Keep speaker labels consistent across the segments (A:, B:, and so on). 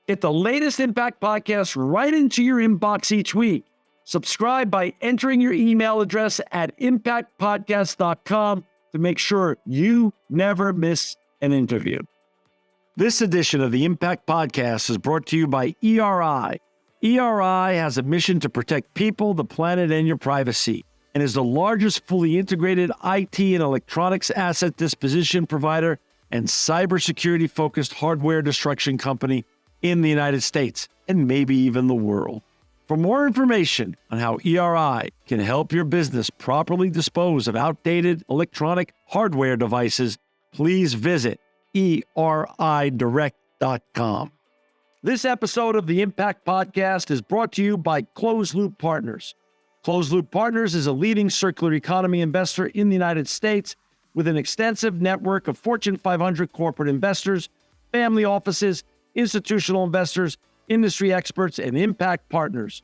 A: Get the latest Impact podcast right into your inbox each week. Subscribe by entering your email address at impactpodcast.com to make sure you never miss an interview. This edition of the Impact Podcast is brought to you by ERI. ERI has a mission to protect people, the planet, and your privacy, and is the largest fully integrated IT and electronics asset disposition provider and cybersecurity-focused hardware destruction company in the United States, and maybe even the world. For more information on how ERI can help your business properly dispose of outdated electronic hardware devices, please visit eridirect.com. This episode of the Impact Podcast is brought to you by Closed Loop Partners. Closed Loop Partners is a leading circular economy investor in the United States with an extensive network of Fortune 500 corporate investors, family offices, institutional investors, industry experts, and impact partners.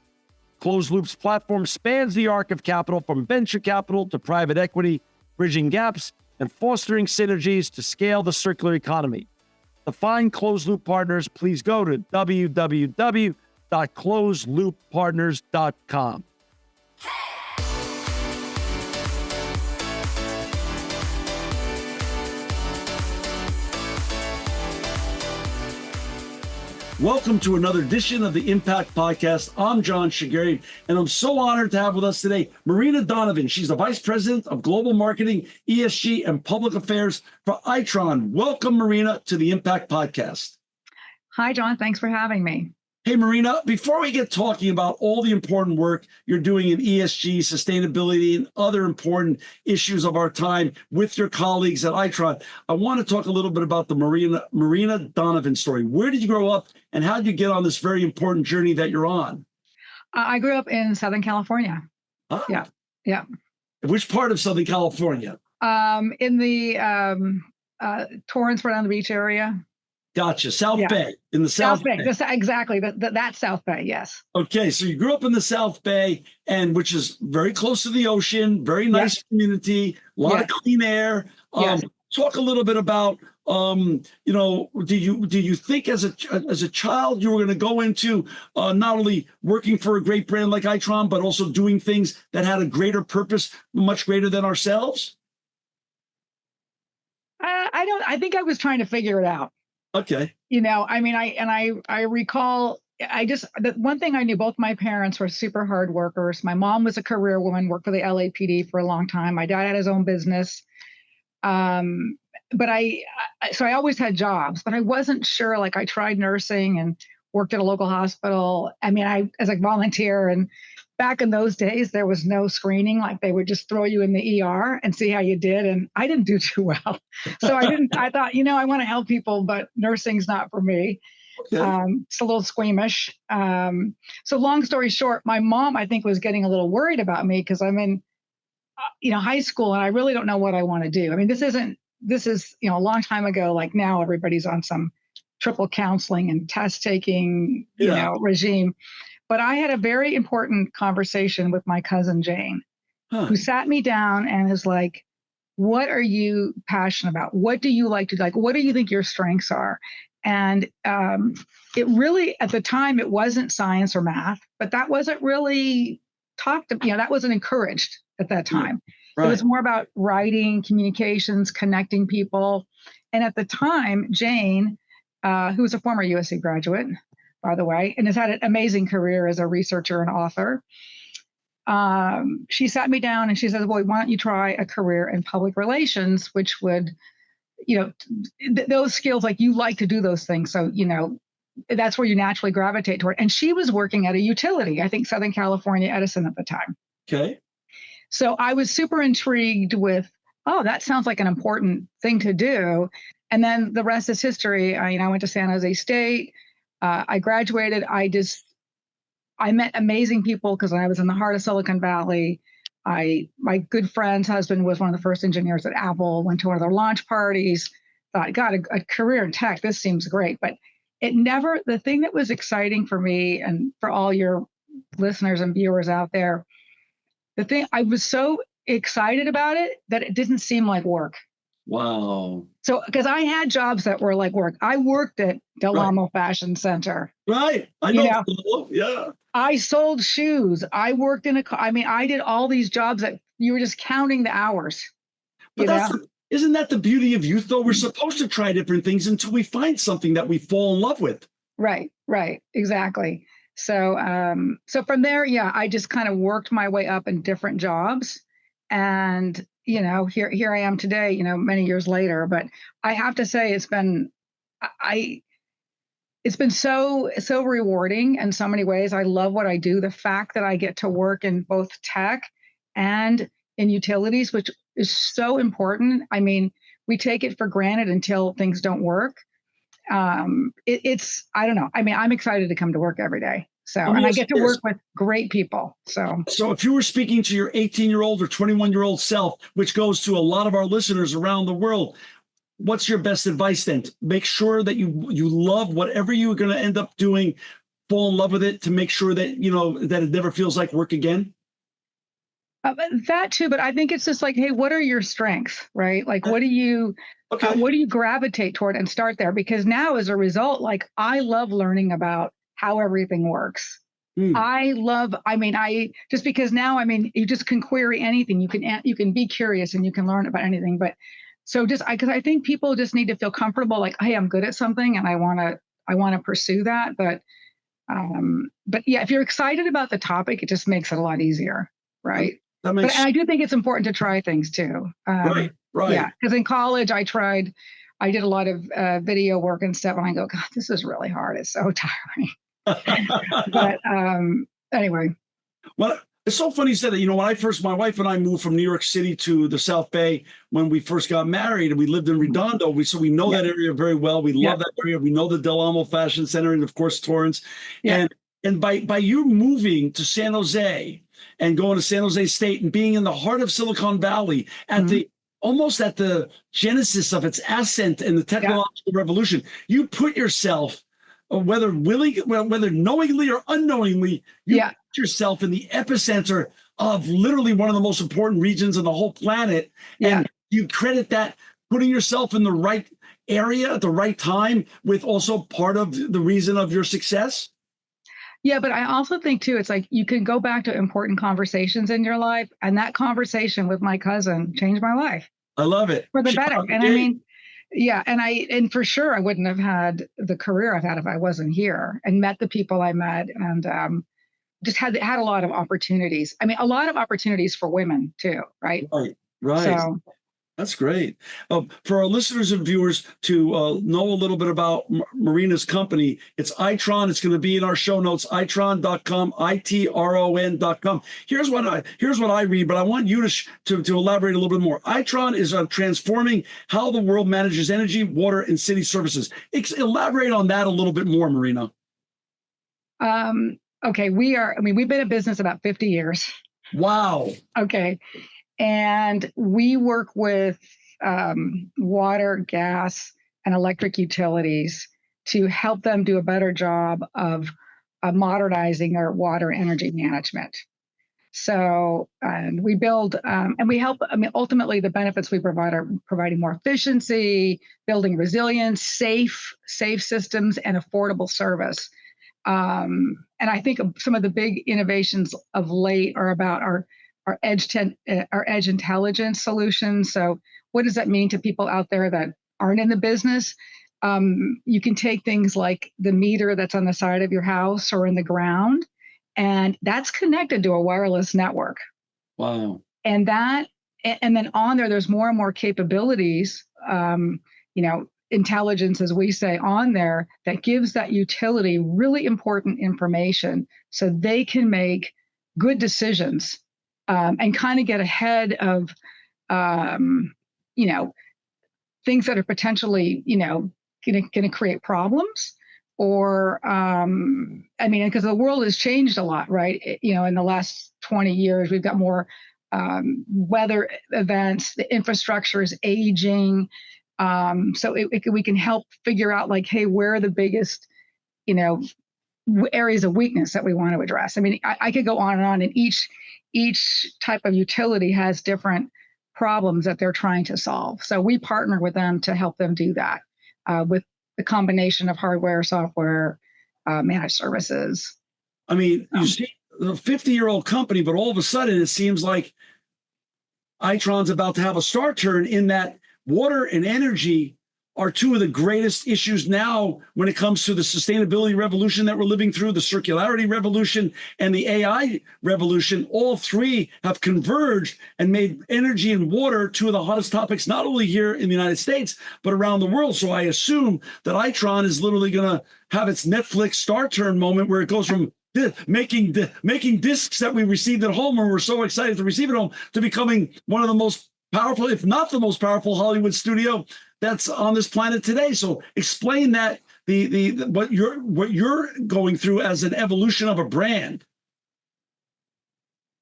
A: Closed Loop's platform spans the arc of capital from venture capital to private equity, bridging gaps and fostering synergies to scale the circular economy. To find Closed Loop Partners, please go to www.closedlooppartners.com. Welcome to another edition of the Impact Podcast. I'm John Shigerian, and I'm so honored to have with us today Marina Donovan. She's the Vice President of Global Marketing, ESG, and Public Affairs for Itron. Welcome, Marina, to the Impact Podcast.
B: Hi, John. Thanks for having me.
A: Hey, Marina, before we get talking about all the important work you're doing in ESG, sustainability, and other important issues of our time with your colleagues at Itron, I want to talk a little bit about the Marina Donovan story. Where did you grow up, and how did you get on this very important journey that you're on?
B: I grew up in Southern California.
A: Oh.
B: Yeah.
A: Which part of Southern California?
B: In the Torrance, Rhode Island Beach area.
A: Gotcha. South Bay, in the South Bay.
B: Exactly. That South Bay, yes.
A: Okay, so you grew up in the South Bay, and which is very close to the ocean, very nice community, a lot of clean air. Talk a little bit about, do you think as a child you were going to go into not only working for a great brand like Itron, but also doing things that had a greater purpose, much greater than ourselves?
B: I think I was trying to figure it out.
A: Okay.
B: I recall, the one thing I knew, both my parents were super hard workers. My mom was a career woman, worked for the LAPD for a long time. My dad had his own business. So I always had jobs, but I wasn't sure. Like, I tried nursing and worked at a local hospital. As a volunteer, and back in those days, there was no screening. Like, they would just throw you in the ER and see how you did. And I didn't do too well. So I thought, I want to help people, but nursing's not for me. Okay. It's a little squeamish. So long story short, my mom, I think, was getting a little worried about me because I'm in, high school, and I really don't know what I want to do. This is, a long time ago. Like, now everybody's on some triple counseling and test taking, regime. But I had a very important conversation with my cousin Jane, who sat me down and is like, what are you passionate about? What do you like to like? What do you think your strengths are? And it really, at the time, it wasn't science or math, but that wasn't really that wasn't encouraged at that time. Right. It was more about writing, communications, connecting people. And at the time, Jane, who was a former USC graduate, by the way, and has had an amazing career as a researcher and author. She sat me down and she said, well, why don't you try a career in public relations, which would, those skills, like, you like to do those things. So, that's where you naturally gravitate toward. And she was working at a utility, I think Southern California Edison at the time. Okay. So I was super intrigued with, that sounds like an important thing to do. And then the rest is history. I went to San Jose State. I graduated. I met amazing people because I was in the heart of Silicon Valley. My good friend's husband was one of the first engineers at Apple, went to one of their launch parties, thought, God, a career in tech, this seems great. But the thing that was exciting for me and for all your listeners and viewers out there, I was so excited about it that it didn't seem like work.
A: Wow.
B: So, because I had jobs that were like work. I worked at Del
A: Right.
B: Amo Fashion Center.
A: Right. I
B: You
A: know.
B: know,
A: Yeah.
B: I sold shoes. I worked in a, I mean, I did all these jobs that you were just counting the hours,
A: But
B: you know?
A: isn't that the beauty of youth, though? We're supposed to try different things until we find something that we fall in love with.
B: Right, right, exactly. So, so from there, yeah, I just kind of worked my way up in different jobs, and here I am today. Many years later, but I have to say, I it's been so rewarding in so many ways. I love what I do. The fact that I get to work in both tech and in utilities, which is so important. I mean, we take it for granted until things don't work. It's I don't know. I mean, I'm excited to come to work every day. So,
A: Let
B: and
A: me
B: I
A: ask
B: get to
A: you this.
B: work with great people. So,
A: So, if you were speaking to your 18-year-old or 21-year-old self, which goes to a lot of our listeners around the world, what's your best advice then? Make sure that you love whatever you're going to end up doing, fall in love with it to make sure that that it never feels like work again.
B: but that too. But I think it's just like, hey, what are your strengths, right? Like,
A: Okay.
B: what do you gravitate toward, and start there? Because now, as a result, like I love learning about how everything works.
A: Hmm.
B: I mean, I just because now, I mean, you just can query anything. You can be curious and you can learn about anything. But so because I think people just need to feel comfortable, like, hey, I'm good at something and I want to pursue that. But yeah, if you're excited about the topic, it just makes it a lot easier,
A: That,
B: right?
A: that
B: But and
A: makes
B: I do think it's important to try things too.
A: right,
B: Yeah,
A: right.
B: because in college I did a lot of video work and stuff, and I go, God, this is really hard. It's so tiring. But anyway,
A: Well, it's so funny you said that. My wife and I moved from New York City to the South Bay when we first got married, and we lived in Redondo. So we know
B: yeah,
A: that area very well. We
B: yeah,
A: love that area. We know the Del Amo Fashion Center, and of course Torrance.
B: yeah.
A: And by you moving to San Jose and going to San Jose State and being in the heart of Silicon Valley
B: Mhm.
A: almost at the genesis of its ascent in the
B: Yeah,
A: technological revolution, you put yourself, whether knowingly or unknowingly, you
B: yeah,
A: put yourself in the epicenter of literally one of the most important regions on the whole planet.
B: yeah.
A: And you credit that putting yourself in the right area at the right time with also part of the reason of your success.
B: Yeah, but I also think too, it's like you can go back to important conversations in your life, and that conversation with my cousin changed my life
A: I love it.
B: for the
A: Shout
B: better.
A: out to
B: And I
A: Dave.
B: mean, yeah, and for sure I wouldn't have had the career I've had if I wasn't here and met the people I met, and just had a lot of opportunities. I mean, a lot of opportunities for women too, right?
A: Right, right.
B: So,
A: That's great. For our listeners and viewers to know a little bit about Marina's company, it's Itron. It's going to be in our show notes, itron.com, Itron.com. Here's what I read, but I want you to elaborate a little bit more. Itron is transforming how the world manages energy, water, and city services. Elaborate on that a little bit more, Marina.
B: okay, I mean, we've been in business about 50 years.
A: Wow.
B: Okay. And we work with water, gas, and electric utilities to help them do a better job of modernizing their water energy management. So, and we build and we help. I mean, ultimately, the benefits we provide are providing more efficiency, building resilience, safe systems, and affordable service. And I think some of the big innovations of late are about our edge intelligence solutions. So, what does that mean to people out there that aren't in the business? You can take things like the meter that's on the side of your house or in the ground, and that's connected to a wireless network.
A: Wow.
B: And then on there's more and more capabilities. Intelligence, as we say, on there that gives that utility really important information so they can make good decisions, and kind of get ahead of um, you know things that are potentially going to create problems. Or I mean, because the world has changed a lot, right? In the last 20 years we've got more weather events, the infrastructure is aging. So we can help figure out, like, hey, where are the biggest you know areas of weakness that we want to address. I mean, I could go on and on, and each type of utility has different problems that they're trying to solve. So we partner with them to help them do that with the combination of hardware, software, managed services.
A: I mean, you see a 50-year-old company, but all of a sudden it seems like Itron's about to have a star turn in that water and energy are two of the greatest issues now when it comes to the sustainability revolution that we're living through, the circularity revolution, and the AI revolution. All three have converged and made energy and water two of the hottest topics, not only here in the United States, but around the world. So I assume that Itron is literally going to have its Netflix star turn moment where it goes from making discs that we received at home and we're so excited to receive at home to becoming one of the most powerful, if not the most powerful Hollywood studio that's on this planet today. So explain that what you're going through as an evolution of a brand.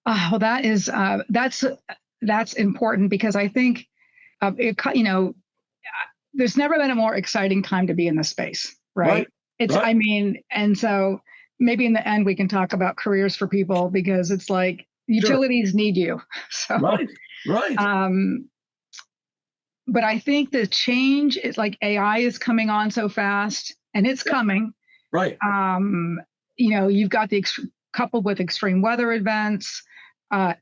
B: Well, that's important because I think there's never been a more exciting time to be in this space, right? I mean, and so maybe in the end we can talk about careers for people because it's like utilities need you. So
A: right.
B: But I think the change is like AI is coming on so fast, and it's coming.
A: Right.
B: You've got coupled with extreme weather events,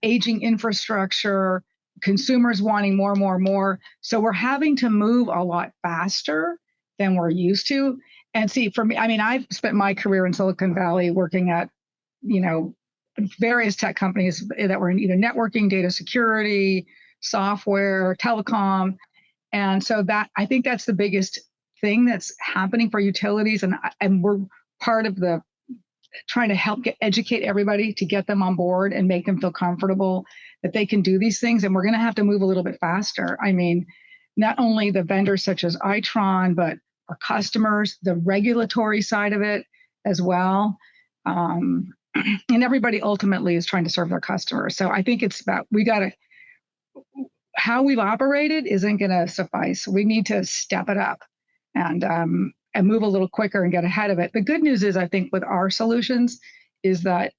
B: aging infrastructure, consumers wanting more and more and more. So we're having to move a lot faster than we're used to. And see, for me, I mean, I've spent my career in Silicon Valley working at, various tech companies that were in either networking, data security, software, telecom. And so I think that's the biggest thing that's happening for utilities. And we're part of the trying to help educate everybody to get them on board and make them feel comfortable that they can do these things. And we're going to have to move a little bit faster. I mean, not only the vendors such as Itron, but our customers, the regulatory side of it as well. And everybody ultimately is trying to serve their customers. So I think it's about, how we've operated isn't going to suffice. We need to step it up and move a little quicker and get ahead of it. The good news is, I think, with our solutions is that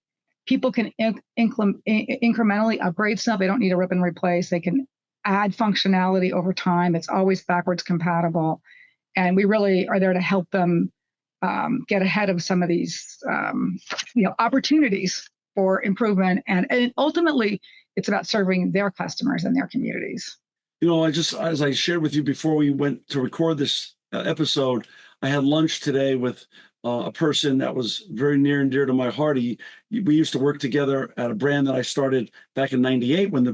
B: people can incrementally upgrade stuff. They don't need to rip and replace. They can add functionality over time. It's always backwards compatible. And we really are there to help them get ahead of some of these opportunities for improvement. And ultimately, it's about serving their customers and their communities.
A: As I shared with you before we went to record this episode, I had lunch today with a person that was very near and dear to my heart. We used to work together at a brand that I started back in '98 when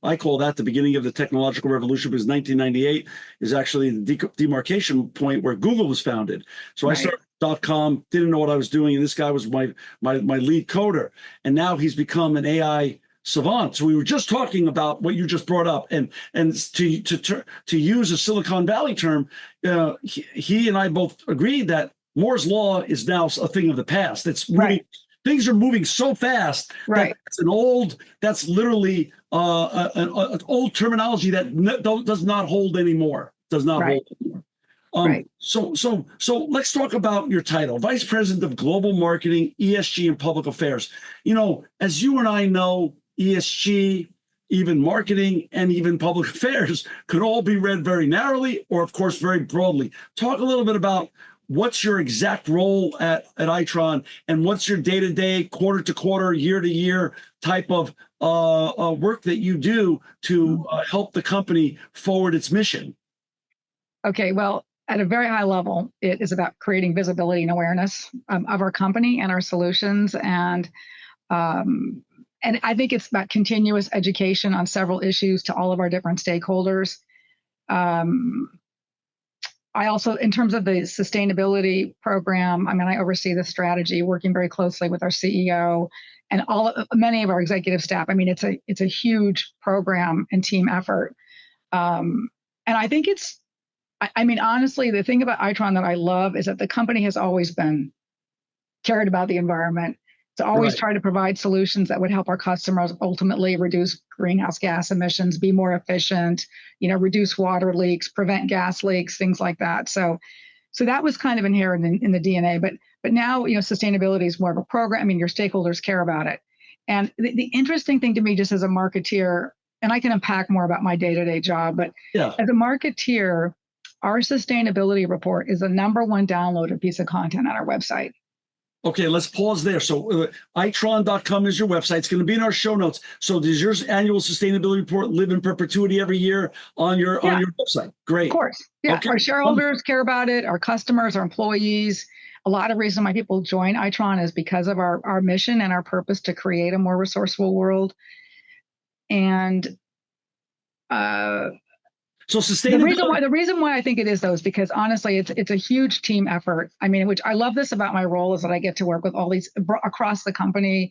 A: I call that the beginning of the technological revolution, because 1998 is actually the demarcation point where Google was founded. So I started .com, didn't know what I was doing, and this guy was my lead coder. And now he's become an AI savant. So we were just talking about what you just brought up, and to use a Silicon Valley term, he and I both agreed that Moore's law is now a thing of the past. It's moving, things are moving so fast that that's literally an old terminology that does not hold anymore. Does not hold anymore. So let's talk about your title, Vice President of Global Marketing, ESG, and Public Affairs. As you and I know, ESG, even marketing, and even public affairs could all be read very narrowly or, of course, very broadly. Talk a little bit about what's your exact role at Itron, and what's your day-to-day, quarter-to-quarter, year-to-year type of work that you do to help the company forward its mission?
B: Okay, well, at a very high level, it is about creating visibility and awareness of our company and our solutions. And I think it's about continuous education on several issues to all of our different stakeholders. I also, in terms of the sustainability program, I oversee the strategy, working very closely with our CEO and many of our executive staff. It's a huge program and team effort. And I think honestly, the thing about Itron that I love is that the company has always been cared about the environment. It's always tried to provide solutions that would help our customers ultimately reduce greenhouse gas emissions, be more efficient, reduce water leaks, prevent gas leaks, things like that. So that was kind of inherent in the DNA. But now, sustainability is more of a program. Your stakeholders care about it. And the interesting thing to me, just as a marketeer, and I can unpack more about my day-to-day job, but
A: Yeah.
B: as a marketeer, our sustainability report is the #1 downloaded piece of content on our website.
A: Okay, let's pause there. So itron.com is your website. It's going to be in our show notes. So does your annual sustainability report live in perpetuity every year on your website? Great.
B: Of course. Yeah.
A: Okay.
B: Our shareholders care about it, our customers, our employees. A lot of reason why people join Itron is because of our mission and our purpose to create a more resourceful world. And
A: so sustainability.
B: the reason why I think it is, though, is because honestly, it's a huge team effort. I mean, which I love this about my role is that I get to work with all these across the company,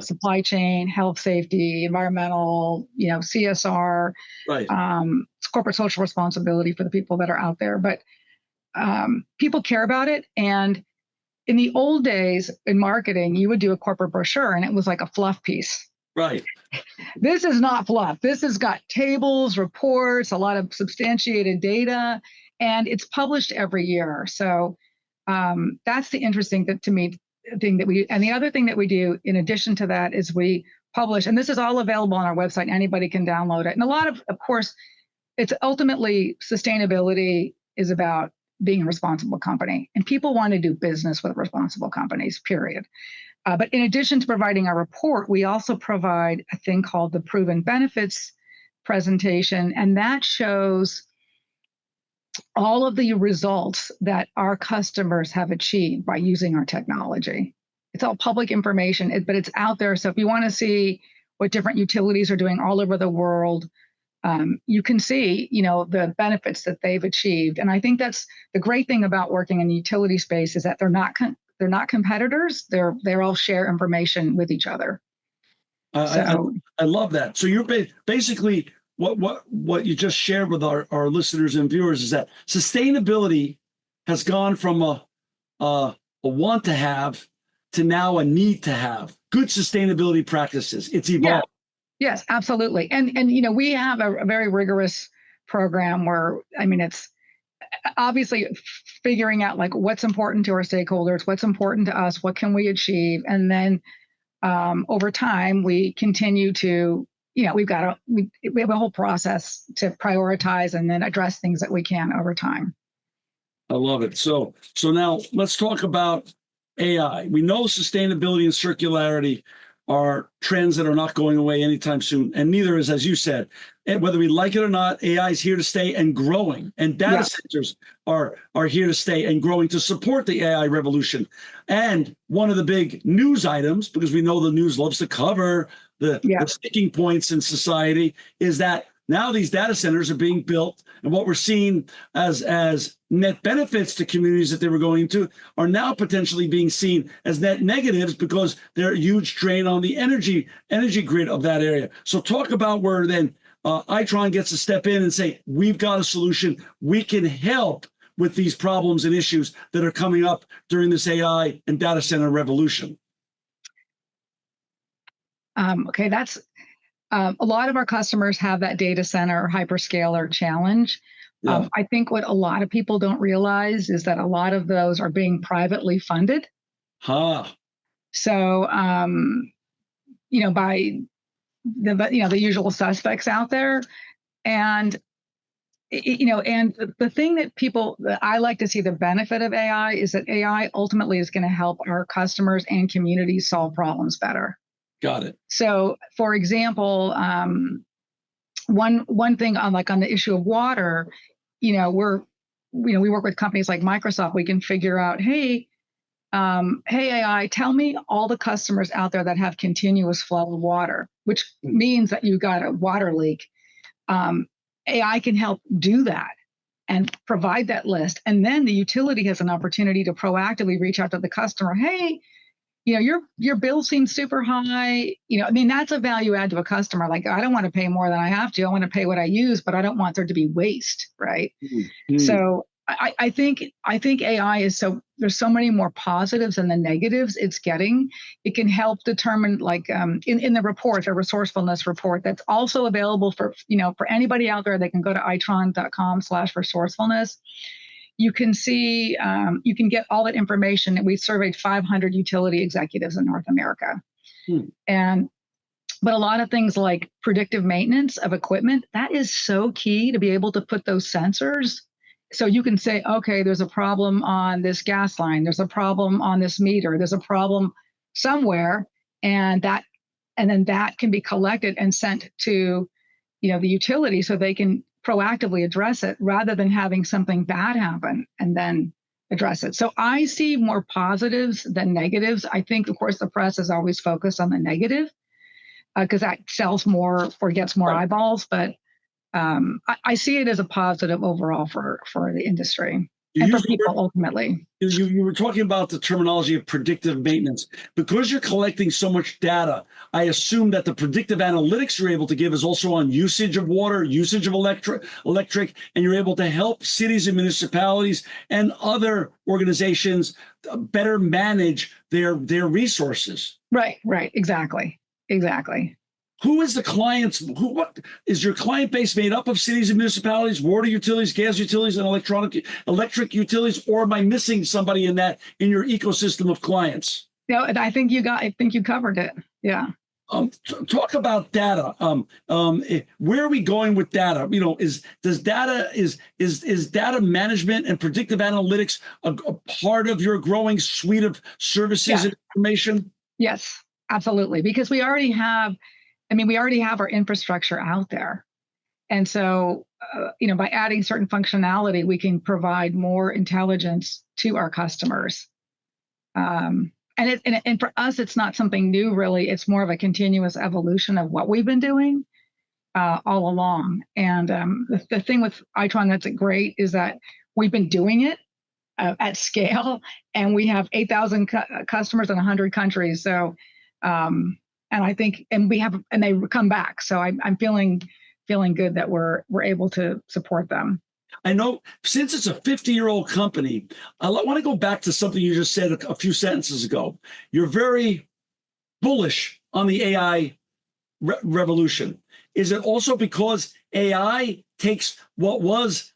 B: supply chain, health, safety, environmental, CSR,
A: right.
B: Corporate social responsibility for the people that are out there. But people care about it. And in the old days in marketing, you would do a corporate brochure and it was like a fluff piece.
A: Right.
B: This is not fluff. This has got tables, reports, a lot of substantiated data, and it's published every year. So that's the interesting to me thing that we. And the other thing that we do in addition to that is we publish, and this is all available on our website. Anybody can download it. And a lot of course, it's ultimately sustainability is about being a responsible company, and people want to do business with responsible companies. Period. But in addition to providing our report, we also provide a thing called the Proven Benefits presentation, and that shows all of the results that our customers have achieved by using our technology. It's all public information, but it's out there. So if you want to see what different utilities are doing all over the world, you can see, the benefits that they've achieved. And I think that's the great thing about working in the utility space is that they're not competitors. They all share information with each other.
A: I love that. So you're basically what you just shared with our listeners and viewers is that sustainability has gone from a want to have to now a need to have good sustainability practices. It's evolved.
B: Yeah. Yes, absolutely. And we have a very rigorous program where, it's obviously figuring out like what's important to our stakeholders, what's important to us, what can we achieve, and then over time we continue to, we have a whole process to prioritize and then address things that we can over time.
A: I love it. So now let's talk about AI. We know sustainability and circularity are trends that are not going away anytime soon, and neither is, as you said, whether we like it or not, AI is here to stay and growing, and data centers are here to stay and growing to support the AI revolution. And one of the big news items, because we know the news loves to cover the sticking points in society, is that now these data centers are being built, and what we're seeing as net benefits to communities that they were going to are now potentially being seen as net negatives because they're a huge drain on the energy grid of that area. So talk about where then Itron gets to step in and say, we've got a solution. We can help with these problems and issues that are coming up during this AI and data center revolution.
B: Okay, that's a lot of our customers have that data center or hyperscaler challenge. Yeah. I think what a lot of people don't realize is that a lot of those are being privately funded. So, by the usual suspects out there, and and the thing that I like to see the benefit of AI is that AI ultimately is going to help our customers and communities solve problems better.
A: Got it.
B: So, for example, one thing on the issue of water, we work with companies like Microsoft. We can figure out, hey AI, tell me all the customers out there that have continuous flow of water, which means that you've got a water leak. AI can help do that and provide that list, and then the utility has an opportunity to proactively reach out to the customer. Hey, your bill seems super high. That's a value add to a customer. Like, I don't want to pay more than I have to. I want to pay what I use, but I don't want there to be waste, right? Mm-hmm. So I think AI is there's so many more positives than the negatives it's getting. It can help determine, in the report, the resourcefulness report that's also available for anybody out there. They can go to itron.com/resourcefulness. You can see, you can get all that information. We surveyed 500 utility executives in North America. And But a lot of things like predictive maintenance of equipment, that is so key to be able to put those sensors. So you can say, okay, there's a problem on this gas line, there's a problem on this meter, there's a problem somewhere, and then that can be collected and sent to, the utility so they can proactively address it rather than having something bad happen and then address it. So I see more positives than negatives. I think, of course, the press is always focused on the negative because that sells more or gets more eyeballs. But I see it as a positive overall for the industry and for people ultimately.
A: You were talking about the terminology of predictive maintenance. Because you're collecting so much data, I assume that the predictive analytics you're able to give is also on usage of water, usage of electric, and you're able to help cities and municipalities and other organizations better manage their resources. Right,
B: exactly.
A: Who is the clients? What is your client base made up of? Cities and municipalities, water utilities, gas utilities, and electric utilities, or am I missing somebody in your ecosystem of clients?
B: No, I think you covered it. Yeah.
A: Talk about data. Where are we going with data? Is data management and predictive analytics a part of your growing suite of services and information?
B: Yes, absolutely. Because we already have our infrastructure out there. And so, by adding certain functionality, we can provide more intelligence to our customers. And for us, it's not something new, really. It's more of a continuous evolution of what we've been doing all along. And the thing with Itron that's great is that we've been doing it at scale, and we have 8,000 customers in 100 countries. So, and I think, and they come back. So I'm feeling good that we're able to support them.
A: I know since it's a 50-year-old company, I want to go back to something you just said a few sentences ago. You're very bullish on the AI revolution. Is it also because AI takes what was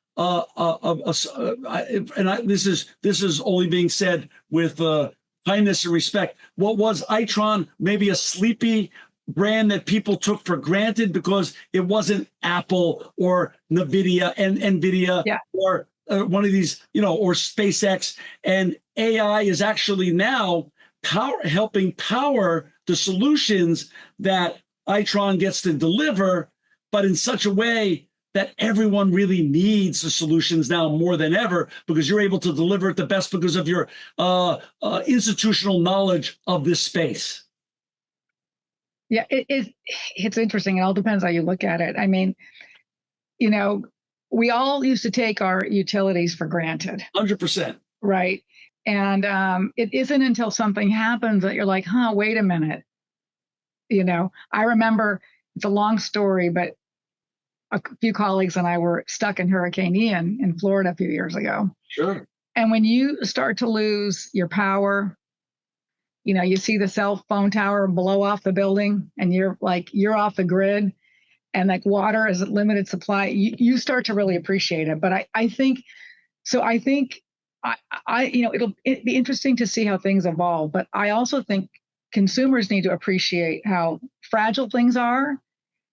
A: this is only being said with kindness and respect. What was Itron maybe a sleepy brand that people took for granted because it wasn't Apple or NVIDIA or one of these, or SpaceX. And AI is actually now helping power the solutions that Itron gets to deliver, but in such a way that everyone really needs the solutions now more than ever, because you're able to deliver it the best because of your institutional knowledge of this space.
B: Yeah, it's interesting. It all depends how you look at it. I mean, we all used to take our utilities for granted.
A: 100%.
B: Right. And it isn't until something happens that you're like, wait a minute. I remember, it's a long story, but a few colleagues and I were stuck in Hurricane Ian in Florida a few years ago.
A: Sure.
B: And when you start to lose your power, you see the cell phone tower blow off the building and you're off the grid, and like water is a limited supply, you start to really appreciate it. But I think it'll be interesting to see how things evolve. But I also think consumers need to appreciate how fragile things are.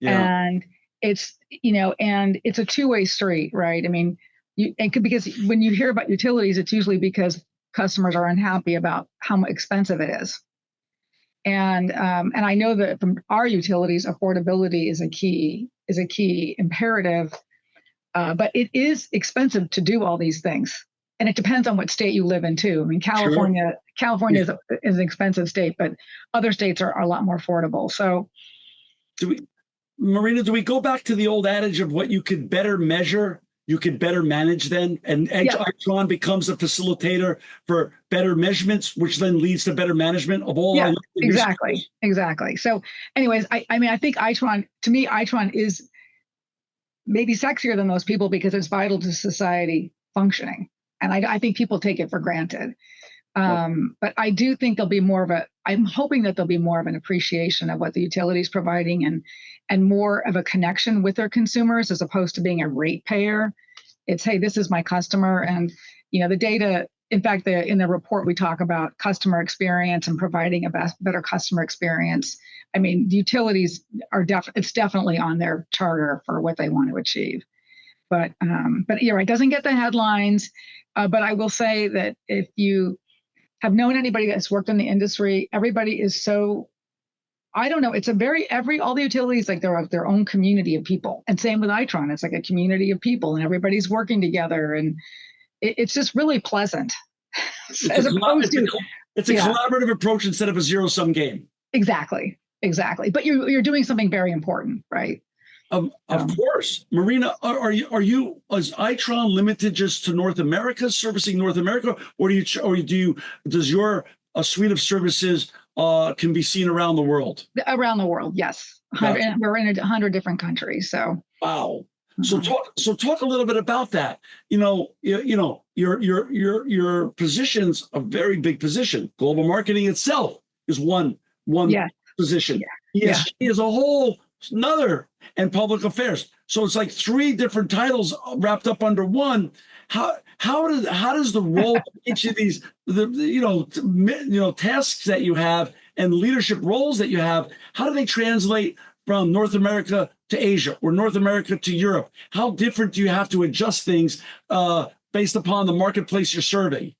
B: Yeah. And it's a two-way street, right? I mean, because when you hear about utilities, it's usually because customers are unhappy about how expensive it is. And I know that from our utilities, affordability is a key imperative, but it is expensive to do all these things. And it depends on what state you live in too. I mean, California is an expensive state, but other states are a lot more affordable. So
A: Marina, do we go back to the old adage of what you could better measure, you could better manage then? And Itron becomes a facilitator for better measurements, which then leads to better management of all our
B: exactly. So anyways, I think Itron is maybe sexier than those people because it's vital to society functioning. And I think people take it for granted. But I do think I'm hoping that there'll be more of an appreciation of what the utility is providing and more of a connection with their consumers as opposed to being a ratepayer. It's, hey, this is my customer. And, the data in fact, in the report, we talk about customer experience and providing a better customer experience. I mean, the utilities are it's definitely on their charter for what they want to achieve. But you're right, it doesn't get the headlines. But I will say that if you have known anybody that's worked in the industry, everybody is so, I don't know, it's a very, all the utilities, like they're their own community of people. And same with Itron, it's like a community of people and everybody's working together. And it's just really pleasant. As opposed to,
A: it's a collaborative approach instead of a zero-sum game.
B: Exactly. But you're doing something very important, right?
A: Of course, Marina, is Itron limited just to North America, servicing North America, or does your suite of services can be seen around the world?
B: Around the world, yes. Gotcha. We're in 100 different countries. So
A: wow. So talk a little bit about that. Your position's a very big position. Global marketing itself is one position. ESG is a whole another, and public affairs. So it's like 3 different titles wrapped up under one. How does the role of each of these tasks that you have and leadership roles that you have, how do they translate from North America to Asia or North America to Europe? How different do you have to adjust things based upon the marketplace you're serving?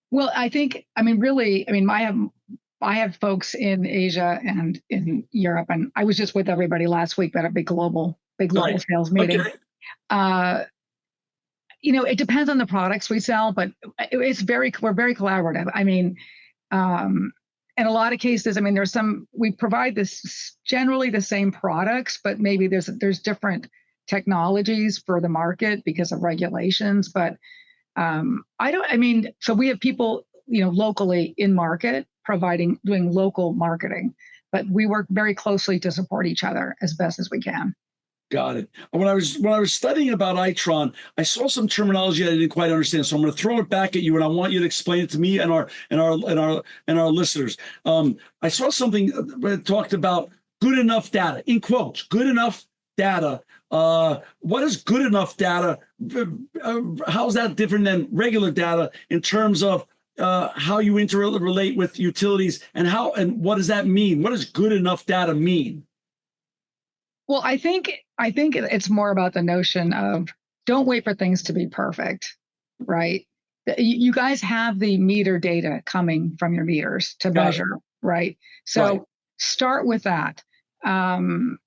B: Well, I have folks in Asia and in Europe, and I was just with everybody last week at a big global sales meeting. Okay. It depends on the products we sell, but we're very collaborative. I mean, in a lot of cases, we provide generally the same products, but maybe there's different technologies for the market because of regulations. But so we have people, locally in market doing local marketing, but we work very closely to support each other as best as we can.
A: Got it. When I was studying about Itron, I saw some terminology I didn't quite understand. So I'm going to throw it back at you, and I want you to explain it to me and our listeners. I saw something that talked about good enough data, in quotes, good enough data. What is good enough data? How is that different than regular data in terms of how you interrelate with utilities, and what does that mean? What does good enough data mean?
B: Well, I think it's more about the notion of don't wait for things to be perfect, right? You guys have the meter data coming from your meters to measure, right? So start with that. And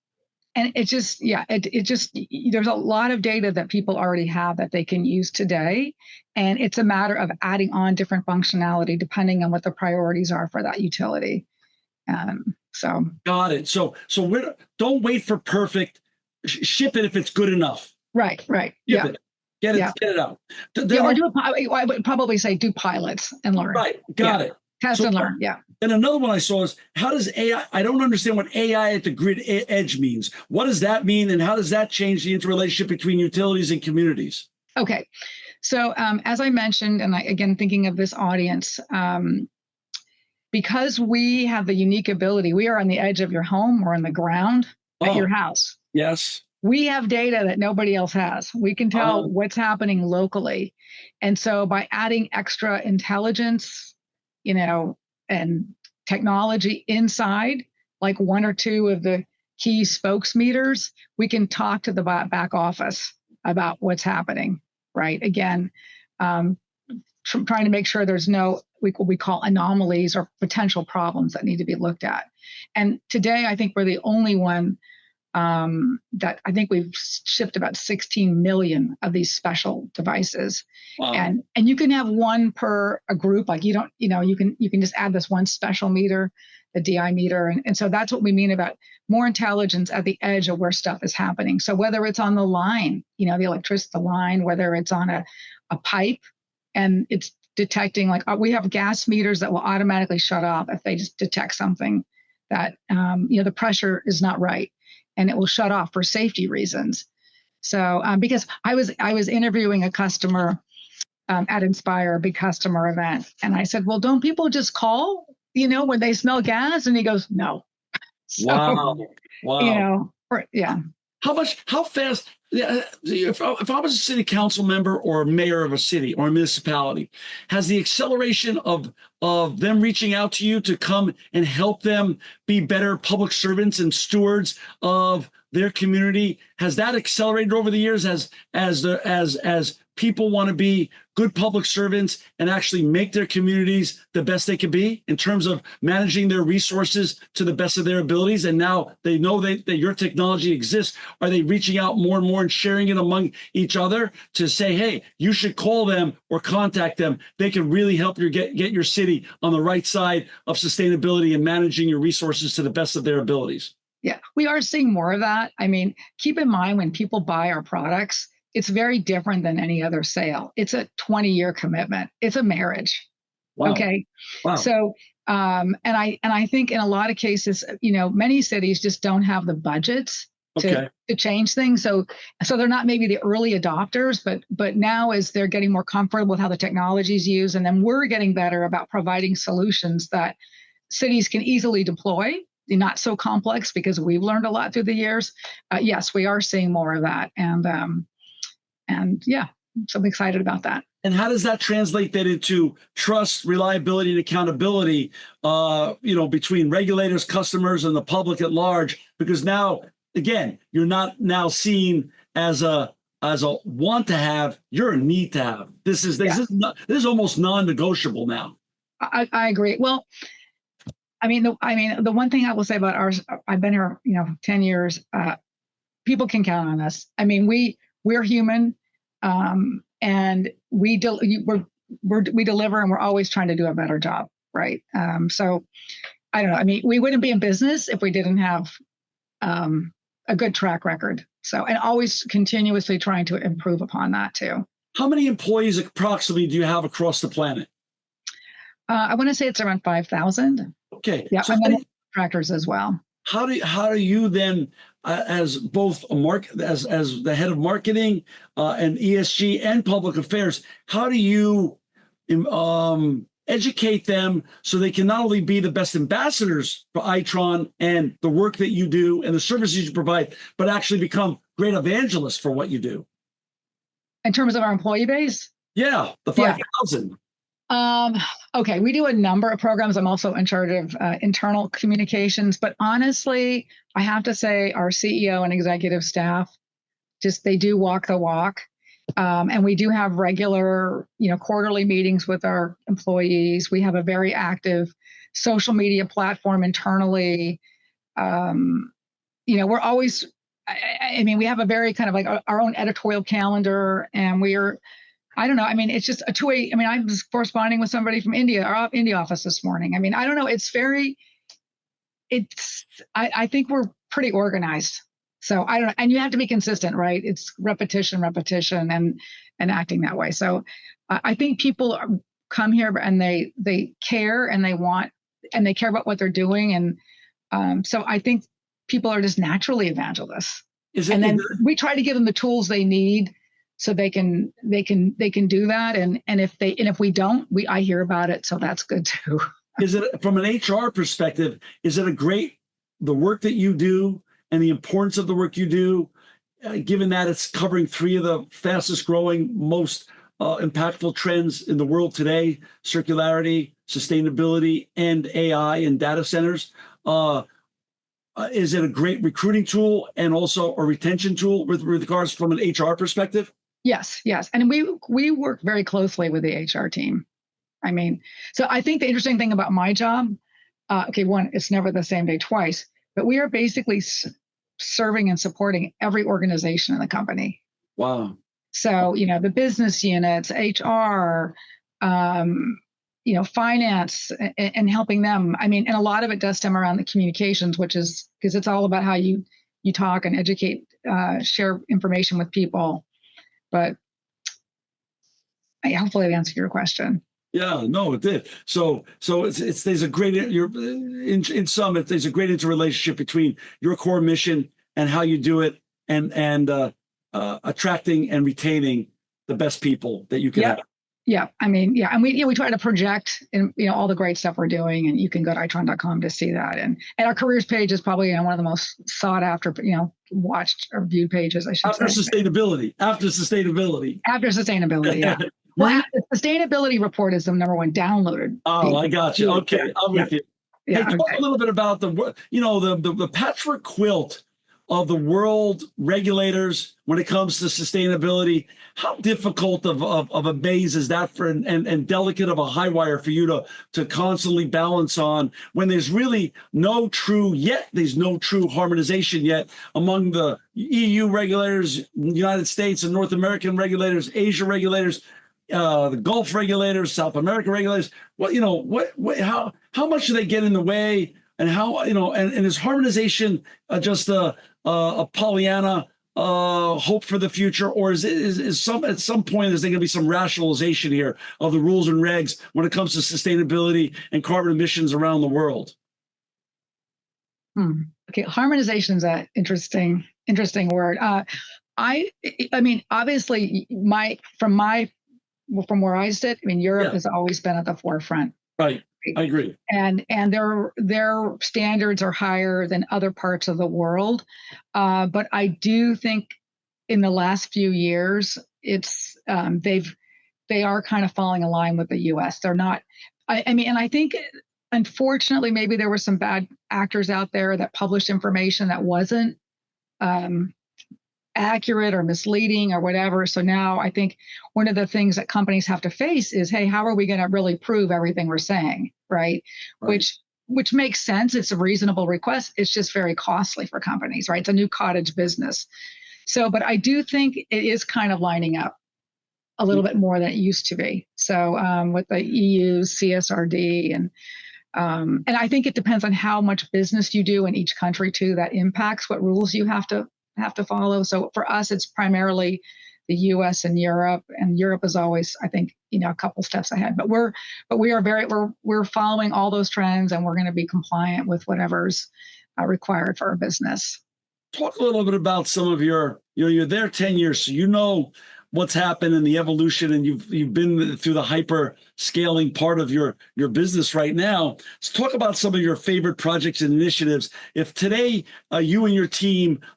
B: there's a lot of data that people already have that they can use today. And it's a matter of adding on different functionality depending on what the priorities are for that utility.
A: Got it. So don't wait for perfect. Ship it if it's good enough.
B: Right.
A: Ship it. Get it out.
B: I would probably say do pilots and learn.
A: Right. Got it.
B: Test and learn. Yeah.
A: And another one I saw is, how does AI? I don't understand what AI at the grid edge means. What does that mean, and how does that change the interrelationship between utilities and communities?
B: Okay. So as I mentioned, and again thinking of this audience. Because we have the unique ability, we are on the edge of your home or on the ground at your house.
A: Yes.
B: We have data that nobody else has. We can tell what's happening locally. And so by adding extra intelligence, and technology inside, like 1 or 2 of the key spokes meters, we can talk to the back office about what's happening, right? Again, trying to make sure there's no what we call anomalies or potential problems that need to be looked at. And today, I think we're the only one that I think we've shipped about 16 million of these special devices. Wow. And you can have one per a group. Like you can just add this one special meter, the DI meter. And so that's what we mean about more intelligence at the edge of where stuff is happening. So whether it's on the line, the electricity line, whether it's on a pipe and it's detecting, like we have gas meters that will automatically shut off if they just detect something that, the pressure is not right. And it will shut off for safety reasons. So because I was interviewing a customer at Inspire, a big customer event, and I said, well, don't people just call, when they smell gas? And he goes, no. So,
A: wow.
B: yeah.
A: How fast Yeah, if I was a city council member or a mayor of a city or a municipality, has the acceleration of them reaching out to you to come and help them be better public servants and stewards of their community, has that accelerated over the years as people want to be good public servants and actually make their communities the best they can be in terms of managing their resources to the best of their abilities? And now they know that your technology exists. Are they reaching out more and more and sharing it among each other to say, hey, you should call them or contact them? They can really help you get your city on the right side of sustainability and managing your resources to the best of their abilities.
B: Yeah, we are seeing more of that. I mean, keep in mind when people buy our products, it's very different than any other sale. It's a 20-year commitment. It's a marriage.
A: Wow.
B: Okay.
A: Wow.
B: So, and I think in a lot of cases, many cities just don't have the budgets to change things. So they're not maybe the early adopters, but now as they're getting more comfortable with how the technology is used, and then we're getting better about providing solutions that cities can easily deploy, not so complex, because we've learned a lot through the years. Yes, we are seeing more of that. And yeah, so I'm excited about that.
A: And how does that translate then into trust, reliability, and accountability, between regulators, customers, and the public at large? Because now, again, you're not now seen as a want to have, you're a need to have. This is almost non-negotiable now.
B: I agree. Well, the one thing I will say about ours, I've been here, 10 years. People can count on us. I mean, we're human, and we deliver, and we're always trying to do a better job, right? So I don't know. I mean, we wouldn't be in business if we didn't have a good track record. So, and always continuously trying to improve upon that too.
A: How many employees approximately do you have across the planet?
B: I want to say it's around 5,000.
A: Okay.
B: Yeah, so and then contractors as well.
A: How do you then, as both as the head of marketing and ESG and public affairs, how do you educate them so they can not only be the best ambassadors for Itron and the work that you do and the services you provide, but actually become great evangelists for what you do?
B: In terms of our employee base?
A: Yeah, the 5,000.
B: Okay, we do a number of programs. I'm also in charge of internal communications, but honestly, I have to say our CEO and executive staff, they do walk the walk. And we do have regular, quarterly meetings with our employees. We have a very active social media platform internally. We're always, we have a very kind of like our own editorial calendar, and I don't know. I mean, it's just a two-way. I mean, I was corresponding with somebody from India, our India office this morning. I mean, I don't know. I think we're pretty organized. So I don't know. And you have to be consistent, right? It's repetition, and acting that way. So I think people come here and they care and they care about what they're doing. And so I think people are just naturally evangelists. And then we try to give them the tools they need so they can do that. And if we don't, I hear about it. So that's good too.
A: Is it from an HR perspective, the work that you do and the importance of the work you do, given that it's covering three of the fastest growing, most impactful trends in the world today: circularity, sustainability, and AI and data centers? Is it a great recruiting tool and also a retention tool with regards from an HR perspective?
B: Yes. And we work very closely with the HR team. I mean, so I think the interesting thing about my job, one, it's never the same day twice, but we are basically serving and supporting every organization in the company.
A: Wow.
B: So, the business units, HR, finance, and helping them. I mean, and a lot of it does stem around the communications, which is because it's all about how you talk and educate, share information with people. But hopefully I've answered your question.
A: Yeah, no, it did. So there's a great there's a great interrelationship between your core mission and how you do it, and attracting and retaining the best people that you can have.
B: Yeah, I mean, yeah, and we try to project and all the great stuff we're doing, and you can go to itron.com to see that. And our careers page is probably one of the most sought after, watched or viewed pages, I should
A: After
B: say.
A: sustainability, after sustainability.
B: After sustainability, yeah. Well,
A: Marina,
B: the sustainability report is the number one downloaded.
A: oh, I got you. Okay,
B: Yeah,
A: I'm with you. Hey,
B: yeah,
A: talk
B: okay.
A: a little bit about the patchwork quilt of the world regulators when it comes to sustainability. How difficult of a maze is that for and delicate of a high wire for you to constantly balance on when there's no true harmonization yet among the EU regulators, United States and North American regulators, Asia regulators, the Gulf regulators, South American regulators. Well, how much do they get in the way, and how and is harmonization just a Pollyanna hope for the future, or is at some point is there going to be some rationalization here of the rules and regs when it comes to sustainability and carbon emissions around the world?
B: Okay, harmonization is an interesting word. I mean, obviously, from where I sit, I mean, Europe has always been at the forefront.
A: Right. I agree.
B: And their standards are higher than other parts of the world. But I do think in the last few years, it's they are kind of falling in line with the US. They're not, I mean, and I think unfortunately, maybe there were some bad actors out there that published information that wasn't accurate or misleading or whatever. So now I think one of the things that companies have to face is, hey, how are we going to really prove everything we're saying, right? Which makes sense. It's a reasonable request. It's just very costly for companies, right? It's a new cottage business. So, but I do think it is kind of lining up a little bit more than it used to be. So with the EU CSRD and I think it depends on how much business you do in each country too. That impacts what rules you have to follow. So for us, it's primarily the U.S. and Europe is always, I think, a couple steps ahead. But we're following all those trends, and we're going to be compliant with whatever's required for our business.
A: Talk a little bit about some of you're there 10 years, so what's happened in the evolution, and you've been through the hyper scaling part of your business right now. Let's talk about some of your favorite projects and initiatives. If today you and your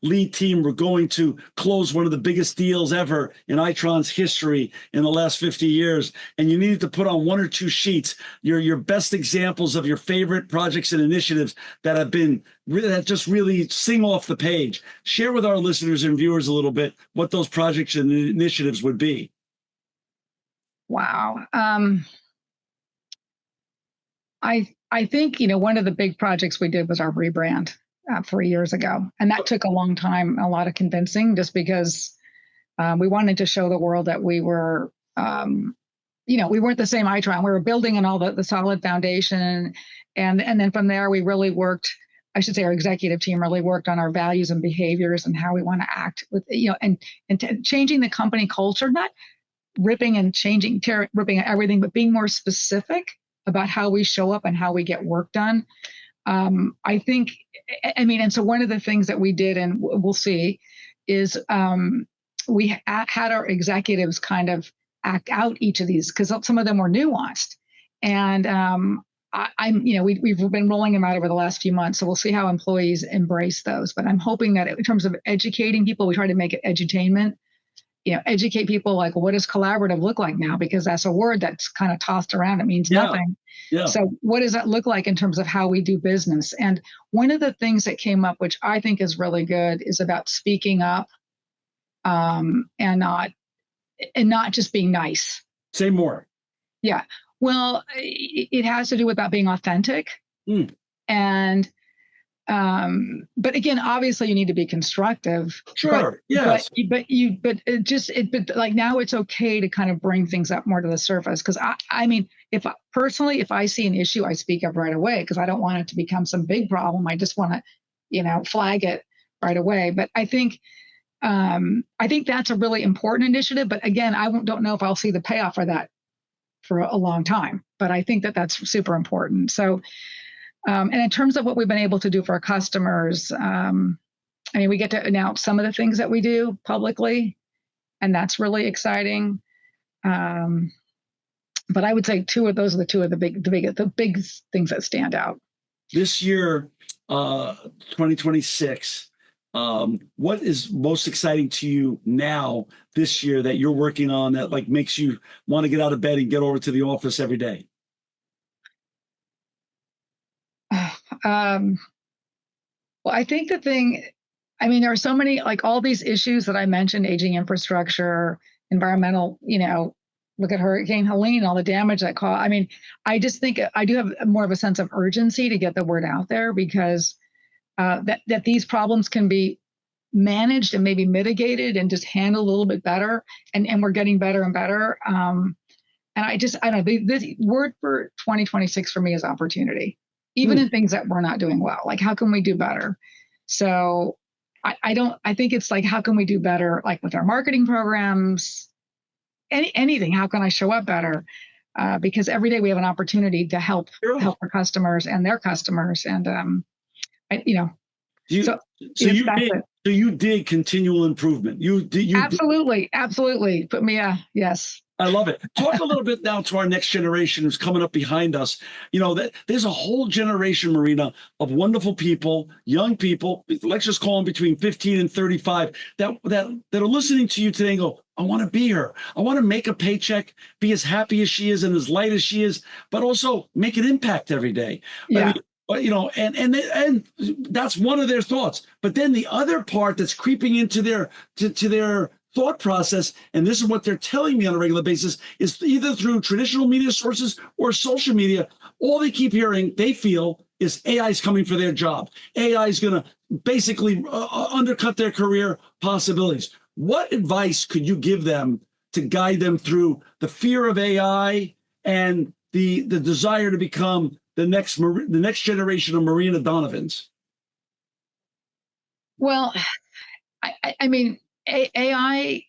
A: lead team, were going to close one of the biggest deals ever in Itron's history in the last 50 years, and you needed to put on one or two sheets your best examples of your favorite projects and initiatives that just really sing off the page, share with our listeners and viewers a little bit what those projects and initiatives would be.
B: Wow. I think, one of the big projects we did was our rebrand 3 years ago. And that took a long time, a lot of convincing, just because we wanted to show the world that we were, we weren't the same Itron. We were building on all the solid foundation. And then from there, we really worked, I should say our executive team really worked on our values and behaviors and how we want to act with, and changing the company culture, not ripping and ripping everything, but being more specific about how we show up and how we get work done. I think, and so one of the things that we did, and we'll see, is we had our executives kind of act out each of these, because some of them were nuanced. And we've been rolling them out over the last few months, so we'll see how employees embrace those. But I'm hoping that in terms of educating people, we try to make it edutainment. Educate people, like, what does collaborative look like now? Because that's a word that's kind of tossed around. It means nothing. Yeah. So what does that look like in terms of how we do business? And one of the things that came up, which I think is really good, is about speaking up and not just being nice.
A: Say more.
B: Yeah. Well, it has to do with that being authentic. And but again, obviously you need to be constructive.
A: Sure. Yes.
B: But like now it's okay to kind of bring things up more to the surface. Because I mean, if I see an issue, I speak up right away, because I don't want it to become some big problem. I just want to, flag it right away. But I think that's a really important initiative. But again, I don't know if I'll see the payoff for that for a long time. But I think that's super important. So. And in terms of what we've been able to do for our customers, we get to announce some of the things that we do publicly, and that's really exciting. But I would say two of the big things that stand out.
A: This year, 2026, what is most exciting to you now this year that you're working on that like makes you want to get out of bed and get over to the office every day?
B: Well, I think there are so many, like all these issues that I mentioned, aging infrastructure, environmental, look at Hurricane Helene, all the damage that caused. I mean, I just think I do have more of a sense of urgency to get the word out there because that these problems can be managed and maybe mitigated and just handled a little bit better. And we're getting better and better. And I don't know, this word for 2026 for me is opportunity, even in things that we're not doing well. Like, how can we do better? So I think it's like, how can we do better? Like with our marketing programs, anything, how can I show up better? Because every day we have an opportunity to help our customers and their customers. And,
A: you did continual improvement. You
B: Absolutely. Put me, yes.
A: I love it. Talk a little bit now to our next generation who's coming up behind us. That there's a whole generation, Marina, of wonderful people, young people, let's just call them between 15 and 35, that are listening to you today and go, I want to be her. I want to make a paycheck, be as happy as she is and as light as she is, but also make an impact every day.
B: Yeah.
A: And that's one of their thoughts. But then the other part that's creeping into their thought process, and this is what they're telling me on a regular basis, is either through traditional media sources or social media, all they keep hearing, they feel, is AI is coming for their job. AI is going to basically undercut their career possibilities. What advice could you give them to guide them through the fear of AI and the desire to become the next generation of Marina Donovans?
B: Well, I mean, AI,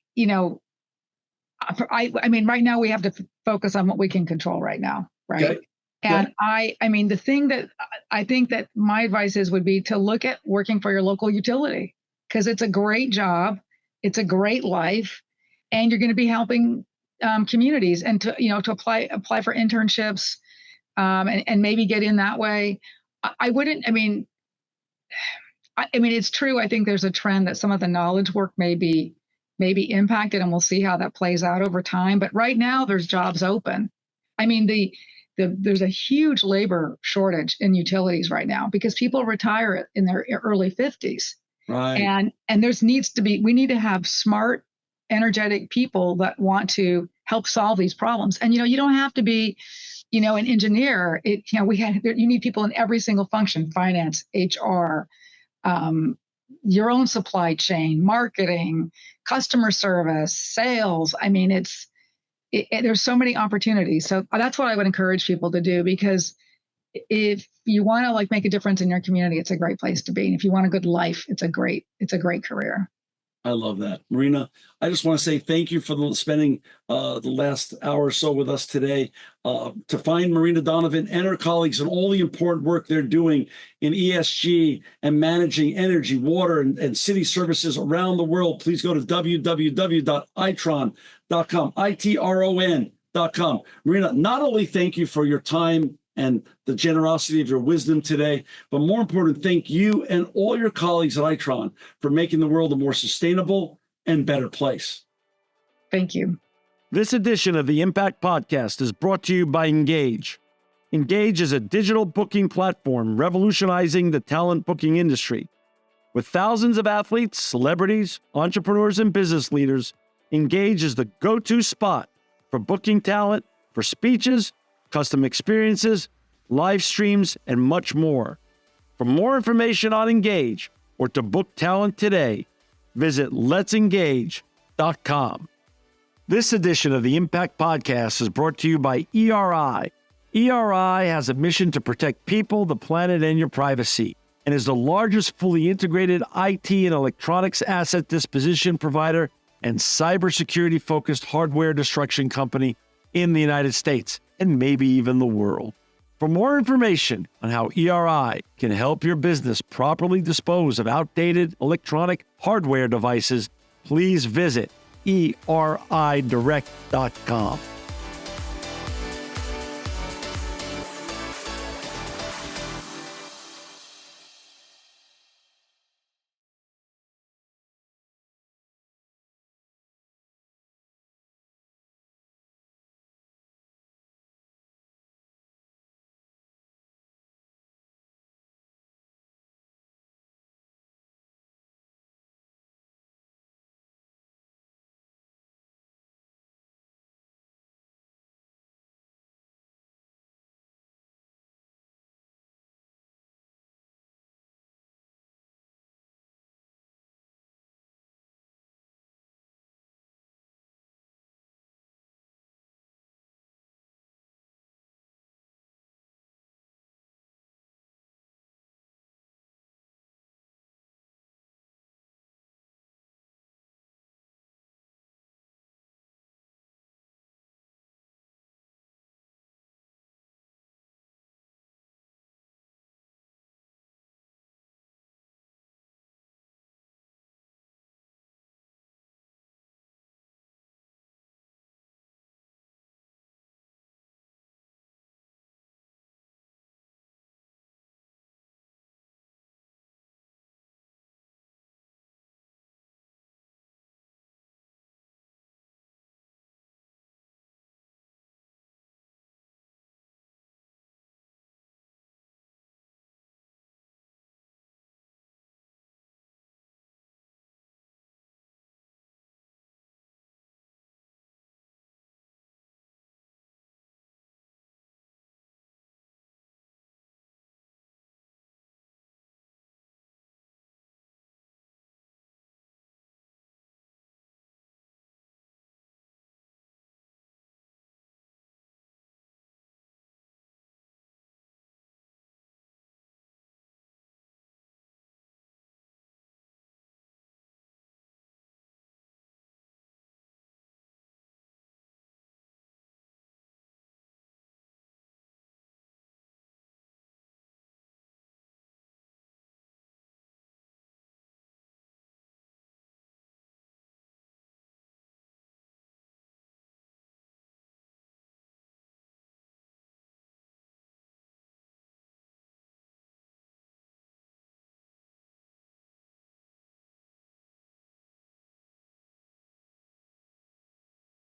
B: I mean, right now we have to focus on what we can control right now, right? Okay. And I mean, the thing that I think that my advice would be to look at working for your local utility, because it's a great job, it's a great life, and you're going to be helping communities and to apply for internships and maybe get in that way. I wouldn't. I mean, it's true. I think there's a trend that some of the knowledge work may be impacted, and we'll see how that plays out over time. But right now, there's jobs open. I mean, there's a huge labor shortage in utilities right now because people retire in their early 50s.
A: Right.
B: And we need to have smart, energetic people that want to help solve these problems. And you don't have to be, an engineer. You need people in every single function: finance, HR. Your own supply chain, marketing, customer service, sales. I mean, there's so many opportunities. So that's what I would encourage people to do, because if you want to make a difference in your community, it's a great place to be. And if you want a good life, it's a great career.
A: I love that. Marina, I just want to say thank you for spending the last hour or so with us today. To find Marina Donovan and her colleagues and all the important work they're doing in ESG and managing energy, water, and city services around the world, please go to www.itron.com, itron.com. Marina, not only thank you for your time and the generosity of your wisdom today, but more important, thank you and all your colleagues at Itron for making the world a more sustainable and better place.
B: Thank you.
A: This edition of the Impact Podcast is brought to you by Engage. Engage is a digital booking platform revolutionizing the talent booking industry. With thousands of athletes, celebrities, entrepreneurs, and business leaders, Engage is the go-to spot for booking talent, for speeches, custom experiences, live streams, and much more. For more information on Engage or to book talent today, visit letsengage.com. This edition of the Impact Podcast is brought to you by ERI. ERI has a mission to protect people, the planet, and your privacy, and is the largest fully integrated IT and electronics asset disposition provider and cybersecurity-focused hardware destruction company in the United States, and maybe even the world. For more information on how ERI can help your business properly dispose of outdated electronic hardware devices, please visit eridirect.com.